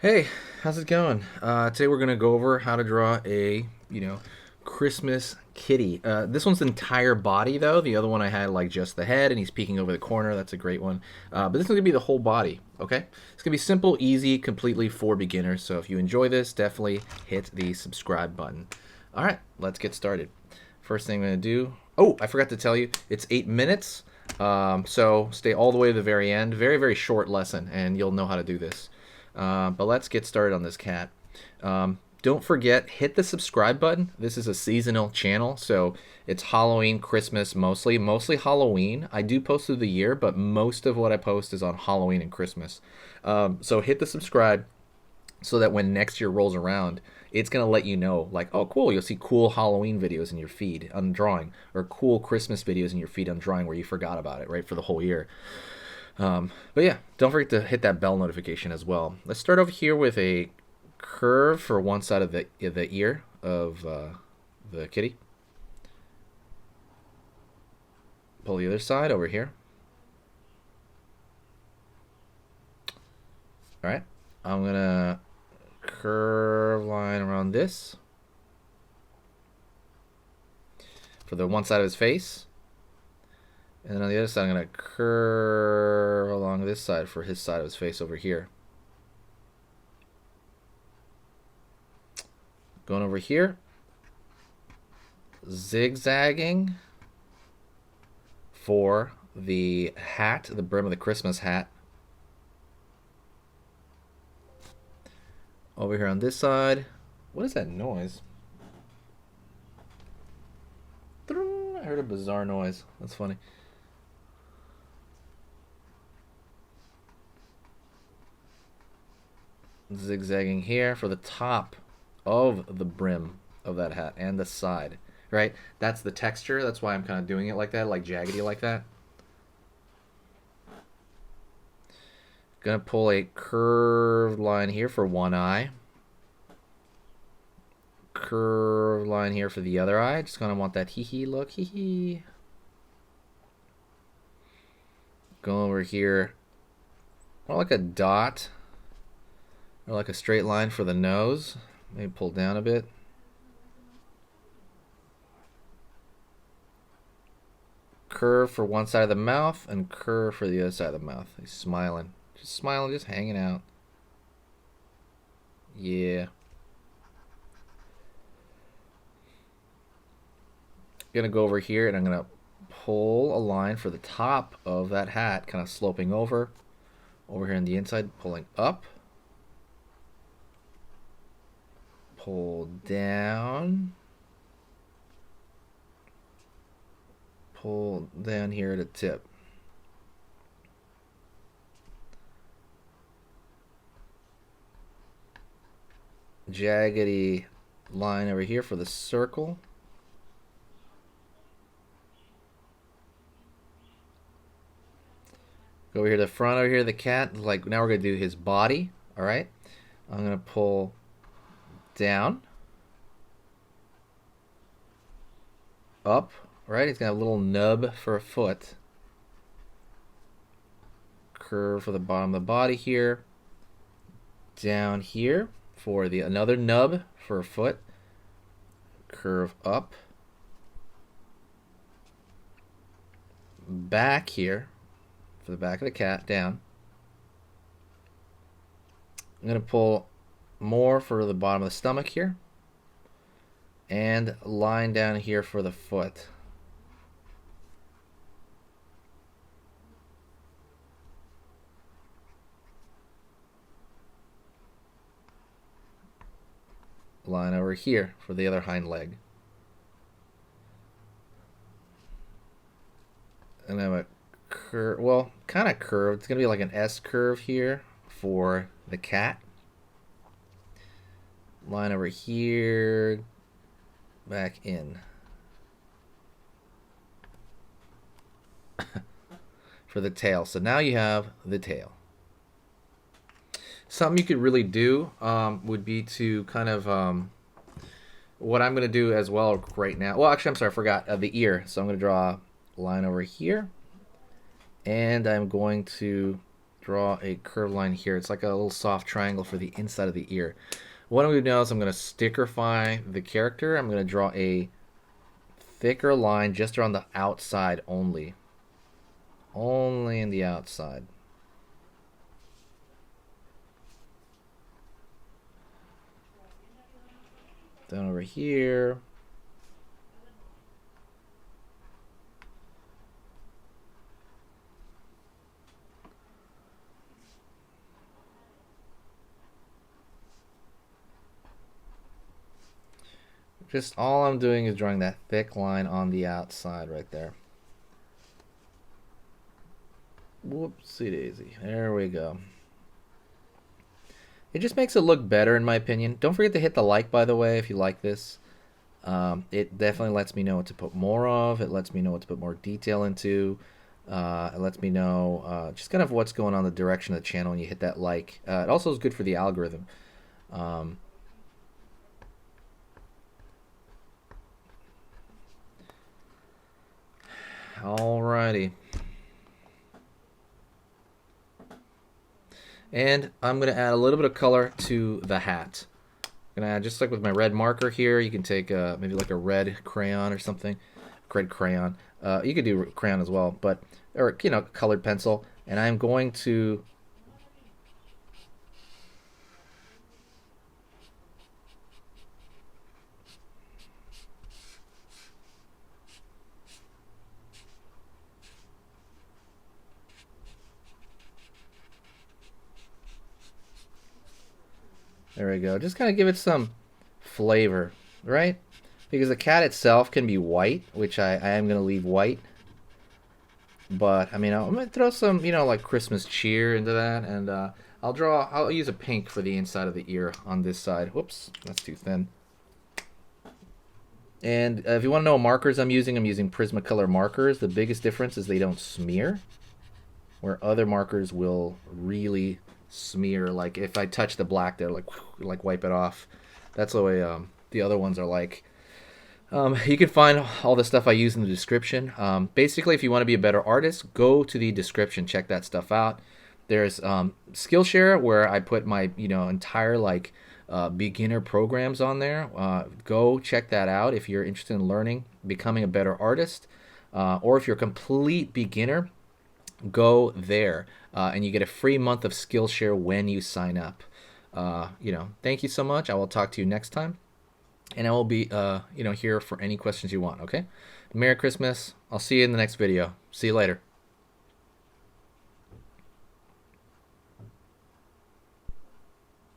Hey, how's it going? Today we're gonna go over how to draw a, Christmas kitty. This one's the entire body though. The other one I had like just the head and he's peeking over the corner. That's a great one. But this is gonna be the whole body. Okay, it's gonna be simple, easy, completely for beginners. So if you enjoy this, definitely hit the subscribe button. All right, let's get started. First thing I'm gonna do. Oh, I forgot to tell you, it's 8 minutes. So stay all the way to the very end. Very, very short lesson, and you'll know how to do this. But let's get started on this cat. Don't forget, hit the subscribe button. This is a seasonal channel, so it's Halloween, Christmas mostly. Mostly Halloween. I do post through the year, but most of what I post is on Halloween and Christmas. So hit the subscribe so that when next year rolls around, it's going to let you know, like, oh, cool, you'll see cool Halloween videos in your feed on drawing, or cool Christmas videos in your feed on drawing where you forgot about it, right, for the whole year. But yeah, don't forget to hit that bell notification as well. Let's start over here with a curve for one side of the ear of the kitty. Pull the other side over here. All right, I'm gonna curve line around this for the one side of his face. And then on the other side, I'm going to curve along this side for his side of his face over here. Going over here, zigzagging for the hat, the brim of the Christmas hat. Over here on this side. What is that noise? I heard a bizarre noise. That's funny. Zigzagging here for the top of the brim of that hat and the side, right? That's the texture. That's why I'm kind of doing it like that, like jaggedy like that. Gonna pull a curved line here for one eye. Curved line here for the other eye. Just gonna want that hee-hee look, hee-hee. Go over here, more like a dot or like a straight line for the nose. Maybe pull down a bit. Curve for one side of the mouth and curve for the other side of the mouth. He's smiling, just hanging out. Yeah. Gonna go over here and I'm gonna pull a line for the top of that hat, kind of sloping over here on the inside, pulling up, pull down, pull down here at the tip. Jaggedy line over here for the circle. Go over here to the front, over here the cat. Like now we're gonna do his body. All right. I'm gonna pull down, up. Right. He's got a little nub for a foot. Curve for the bottom of the body here. Down here for the another nub for a foot. Curve up. Back here for the back of the cat, down. I'm going to pull more for the bottom of the stomach here. And line down here for the foot. Line over here for the other hind leg. And I have a curve, well, kind of curved. It's going to be like an S curve here for the cat. Line over here, back in. For the tail. So now you have the tail. Something you could really do would be to kind of what I'm going to do as well right now. Well, actually, I'm sorry, I forgot the ear. So I'm going to draw a line over here. And I'm going to draw a curved line here. It's like a little soft triangle for the inside of the ear. What I'm going to do now is I'm going to stickerify the character. I'm going to draw a thicker line just around the outside only. Only in the outside. Then over here. Just all I'm doing is drawing that thick line on the outside right there. Whoopsie daisy. There we go. It just makes it look better in my opinion. Don't forget to hit the like, by the way, if you like this. It definitely lets me know what to put more of. It lets me know what to put more detail into. It lets me know just kind of what's going on in the direction of the channel when you hit that like. It also is good for the algorithm. Alrighty. And I'm going to add a little bit of color to the hat. I'm going to add, just like with my red marker here, you can take maybe like a red crayon or something. Red crayon. You could do crayon as well, but, or, you know, colored pencil. And I'm going to there we go. Just kind of give it some flavor, right? Because the cat itself can be white, which I am going to leave white. But, I mean, I'm going to throw some, you know, like Christmas cheer into that. And I'll use a pink for the inside of the ear on this side. Whoops, that's too thin. And if you want to know what markers I'm using Prismacolor markers. The biggest difference is they don't smear, where other markers will really smear. Like if I touch the black, they're like wipe it off. That's the way the other ones are like. You can find all the stuff I use in the description. Basically, if you want to be a better artist, go to the description, check that stuff out. There's Skillshare, where I put my entire like beginner programs on there. Go check that out if you're interested in learning, becoming a better artist, or if you're a complete beginner. Go there, and you get a free month of Skillshare when you sign up. Thank you so much. I will talk to you next time, and I will be here for any questions you want. Okay, Merry Christmas. I'll see you in the next video. See you later.